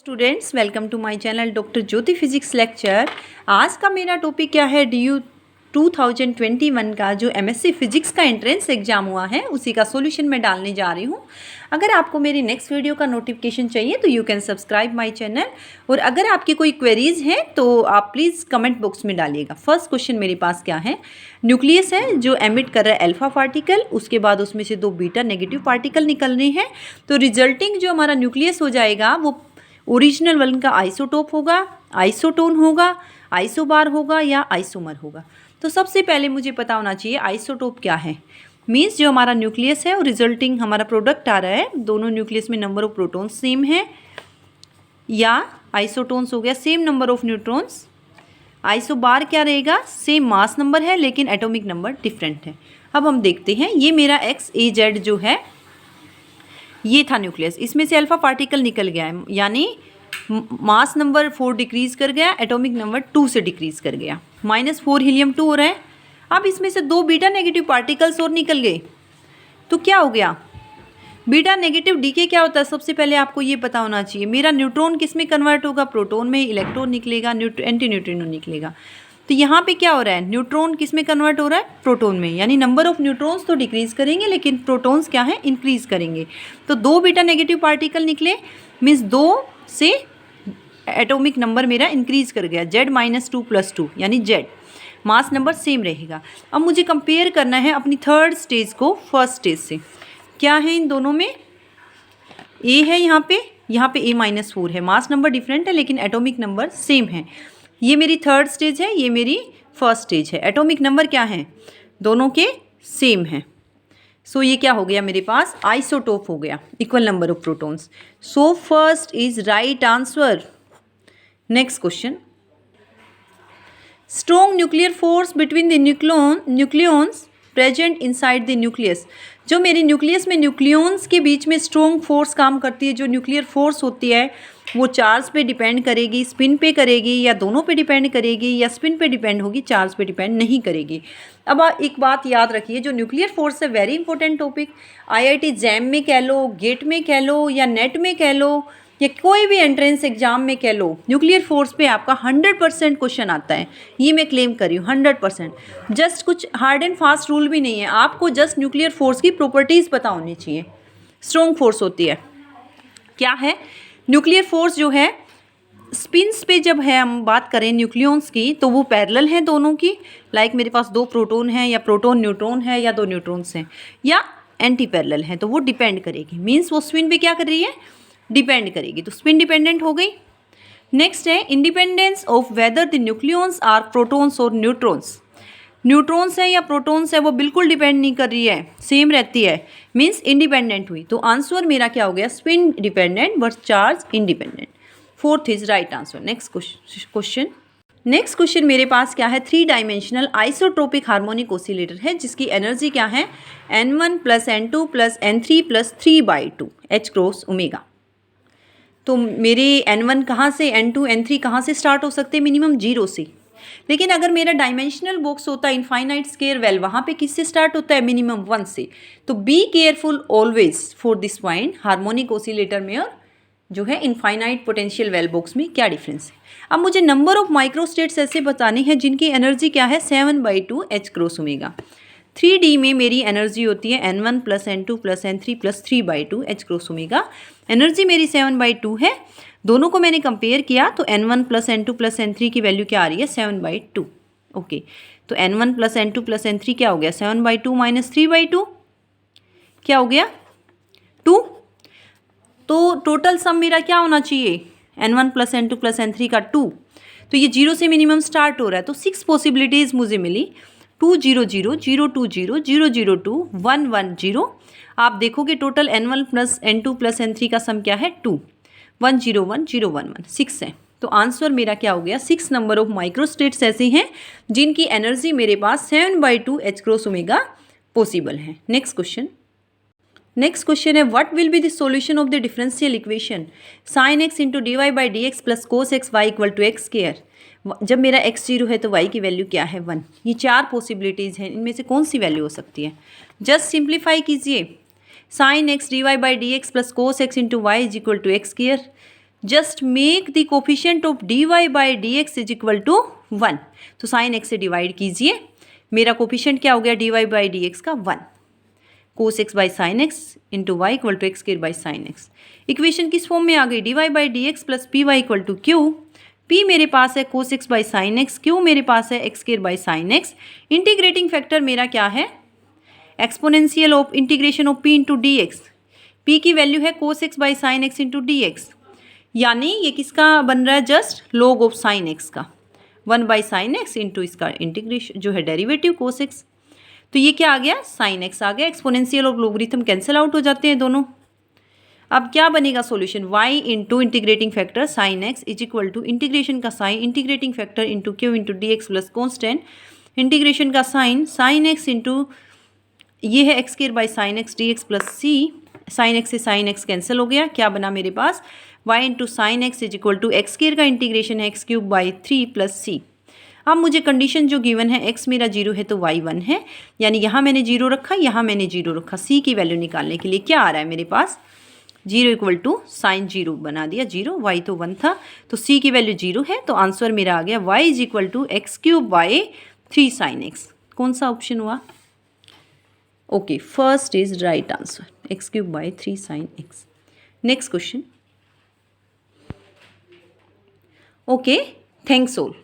Students, welcome to my channel doctor Jyoti physics lecture. आज का मेरा टॉपिक क्या है, DU 2021 का जो MSc फिजिक्स का एंट्रेंस एग्जाम हुआ है उसी का सॉल्यूशन मैं डालने जा रही हूँ। अगर आपको मेरी नेक्स्ट वीडियो का नोटिफिकेशन चाहिए तो you can subscribe my channel, और अगर आपकी कोई क्वेरीज हैं तो आप प्लीज़ कमेंट बॉक्स में डालिएगा। फर्स्ट क्वेश्चन मेरे पास क्या है, न्यूक्लियस है जो एमिट कर रहा है अल्फा पार्टिकल, उसके बाद उसमें से 2 बीटा नेगेटिव पार्टिकल निकल रहे हैं, तो रिजल्टिंग जो हमारा न्यूक्लियस हो जाएगा वो ओरिजिनल वन का आइसोटोप होगा, आइसोटोन होगा, आइसोबार होगा या आइसोमर होगा। तो सबसे पहले मुझे पता होना चाहिए आइसोटोप क्या है। मीन्स जो हमारा न्यूक्लियस है और रिजल्टिंग हमारा प्रोडक्ट आ रहा है, दोनों न्यूक्लियस में नंबर ऑफ प्रोटॉन्स सेम है, या आइसोटोन्स हो गया same number of neutrons. Isobar क्या रहेगा, सेम मास नंबर है लेकिन एटॉमिक नंबर डिफरेंट है। अब हम देखते हैं, ये मेरा XAZ जो है ये था न्यूक्लियस, इसमें से अल्फा पार्टिकल निकल गया है, यानी मास नंबर 4 डिक्रीज कर गया, एटॉमिक नंबर 2 से डिक्रीज कर गया, -4 हीलियम 2 हो रहा है। अब इसमें से 2 बीटा नेगेटिव पार्टिकल्स और निकल गए, तो क्या हो गया, बीटा नेगेटिव डीके क्या होता है, सबसे पहले आपको ये पता होना चाहिए। मेरा न्यूट्रॉन किस में कन्वर्ट होगा, प्रोटॉन में, इलेक्ट्रॉन निकलेगा, एंटी न्यूट्रिनो निकलेगा। तो यहाँ पे क्या हो रहा है, न्यूट्रॉन किस में कन्वर्ट हो रहा है, प्रोटॉन में, यानी नंबर ऑफ न्यूट्रॉन्स तो डिक्रीज करेंगे लेकिन प्रोटॉन्स क्या है, इंक्रीज करेंगे। तो 2 बीटा नेगेटिव पार्टिकल निकले, मीन्स 2 से एटॉमिक नंबर मेरा इंक्रीज कर गया, Z-2 + 2 यानी Z, मास नंबर सेम रहेगा। अब मुझे कंपेयर करना है अपनी थर्ड स्टेज को फर्स्ट स्टेज से। क्या है इन दोनों में, A है यहाँ पे A-4 है, मास नंबर डिफरेंट है लेकिन एटॉमिक नंबर सेम है। ये मेरी थर्ड स्टेज है, ये मेरी फर्स्ट स्टेज है, एटॉमिक नंबर क्या है, दोनों के सेम है। सो ये क्या हो गया मेरे पास, आइसोटोप हो गया, equal number of protons. So first is right answer. Next question, strong nuclear force between the nucleons present inside the nucleus. जो मेरी न्यूक्लियस में न्यूक्लियॉन्स के बीच में स्ट्रॉन्ग फोर्स काम करती है, जो न्यूक्लियर फोर्स होती है वो चार्ज पे डिपेंड करेगी, स्पिन पे करेगी, या दोनों पे डिपेंड करेगी, या स्पिन पे डिपेंड होगी, चार्ज पे डिपेंड नहीं करेगी। अब एक बात याद रखिए, जो न्यूक्लियर फोर्स है very important topic, IIT jam में कह लो, गेट में कह लो, या नेट में कह लो, या कोई भी एंट्रेंस एग्जाम में कह लो, न्यूक्लियर फोर्स पे आपका 100% क्वेश्चन आता है, ये मैं क्लेम कर रही हूँ 100%। जस्ट कुछ हार्ड एंड फास्ट रूल भी नहीं है, आपको जस्ट न्यूक्लियर फोर्स की प्रॉपर्टीज़ पता होनी चाहिए। स्ट्रॉन्ग फोर्स होती है, क्या है, न्यूक्लियर फोर्स जो है स्पिन्स पे जब है हम बात करें न्यूक्लियॉन्स की, तो वो पैरेलल हैं दोनों की, लाइक मेरे पास 2 प्रोटॉन हैं, या प्रोटॉन न्यूट्रॉन है, या 2 न्यूट्रॉन्स हैं, या एंटी पैरेलल हैं, तो वो डिपेंड करेगी, मीन्स वो स्पिन पे क्या कर रही है, डिपेंड करेगी, तो स्पिन डिपेंडेंट हो गई। नेक्स्ट है independence of whether the nucleons are protons और न्यूट्रॉन्स। न्यूट्रॉन्स है या प्रोटॉन्स है वो बिल्कुल डिपेंड नहीं कर रही है, सेम रहती है, मीन्स इंडिपेंडेंट हुई। तो आंसर मेरा क्या हो गया, spin dependent but charge independent. Fourth is right answer. Next question मेरे पास क्या है, 3 डायमेंशनल आइसोट्रोपिक हार्मोनिक ऑसिलेटर है जिसकी एनर्जी क्या है, N1 + N2 + N3 + 3/2 H cross omega. तो मेरे N1 कहाँ से, N2 N3 कहाँ से स्टार्ट हो सकते हैं, मिनिमम 0 से। लेकिन अगर मेरा डायमेंशनल बॉक्स होता है इनफाइनाइट स्केयर वेल, वहाँ पे किससे स्टार्ट होता है, मिनिमम 1 से। तो be careful always for this point, harmonic oscillator में और जो है इनफाइनाइट पोटेंशियल वेल बॉक्स में क्या डिफरेंस है। अब मुझे नंबर ऑफ माइक्रोस्टेट्स ऐसे बताने हैं जिनकी एनर्जी क्या है, 7/2 H क्रॉस ओमेगा। 3D में मेरी एनर्जी होती है N1 + N2 + N3 + 3/2 H cross omega. Energy मेरी 7/2 है, दोनों को मैंने कंपेयर किया तो N1 + N2 + N3 की वैल्यू क्या आ रही है, 7/2। ओके, तो N1 + N2 + N3 क्या हो गया, 7/2 - 3/2 क्या हो गया, 2। तो टोटल सम मेरा क्या होना चाहिए, N1 + N2 + N3 का 2। तो ये 0 से मिनिमम स्टार्ट हो रहा है, तो 6 पॉसिबिलिटीज़ मुझे मिली, 2 0 0 0 2 0 0 0 2 1 1 0। आप देखोगे टोटल N1 + N2 + N3 का सम क्या है, 2 1 0 1 0 1 1 6 है। तो आंसर मेरा क्या हो गया, 6 नंबर ऑफ माइक्रोस्टेट्स ऐसे हैं जिनकी एनर्जी मेरे पास 7/2 H क्रॉस ओमेगा पॉसिबल है। नेक्स्ट क्वेश्चन है, what will be the solution of the differential equation sin x × dy/dx + cos xy = x²। जब मेरा x 0 है तो y की वैल्यू क्या है, 1। ये 4 पॉसिबिलिटीज़ हैं, इनमें से कौन सी वैल्यू हो सकती है, जस्ट सिंप्लीफाई कीजिए। sin x dy/dx + cos x × y = x²। Just make the coefficient of dy by d x is equal to 1। तो साइन एक्स से डिवाइड कीजिए, मेरा कोफिशिएंट क्या हो गया dy बाई डी एक्स का 1। Cos x by sine x into y equal to x square by sine x. Equation किस form में आ गई, dy by d x plus p y equal to q. p मेरे पास है cos x by sine x, q मेरे पास है x square by sine x. Integrating factor मेरा क्या है, exponential of integration of p into D x. p की वैल्यू है cos x by sine x into D x, यानी ये किसका बन रहा है, just log of sine x का 1 बाई साइन एक्स इंटू इसका इंटीग्रेशन जो है डेरिवेटिव कोस एक्स। तो ये क्या आ गया, साइन एक्स आ गया। एक्सपोनेंशियल और लोगरिथम कैंसिल आउट हो जाते हैं दोनों। अब क्या बनेगा solution, y into integrating factor sine x is equal to integration का sign integrating factor into Q into D x plus constant integration का साइन एक्स इंटू ये है x square by sine x D x plus C. Sine x से sine x cancel हो गया, क्या बना मेरे पास, y into sine x is equal to x square का इंटीग्रेशन है एक्स क्यूब बाई 3 प्लस सी। अब मुझे कंडीशन जो गिवन है x मेरा 0 है तो y 1 है, यानी यहाँ मैंने 0 रखा, यहाँ मैंने 0 रखा। c की वैल्यू निकालने के लिए क्या आ रहा है मेरे पास, 0 इक्वल टू साइन 0 बना दिया 0, y तो 1 था तो c की वैल्यू 0 है। तो आंसर मेरा आ गया y is equal to x cube by 3 sine x. कौन सा ऑप्शन हुआ, okay first is right answer, x cube by 3 sine x. Next question. Okay, thanks all.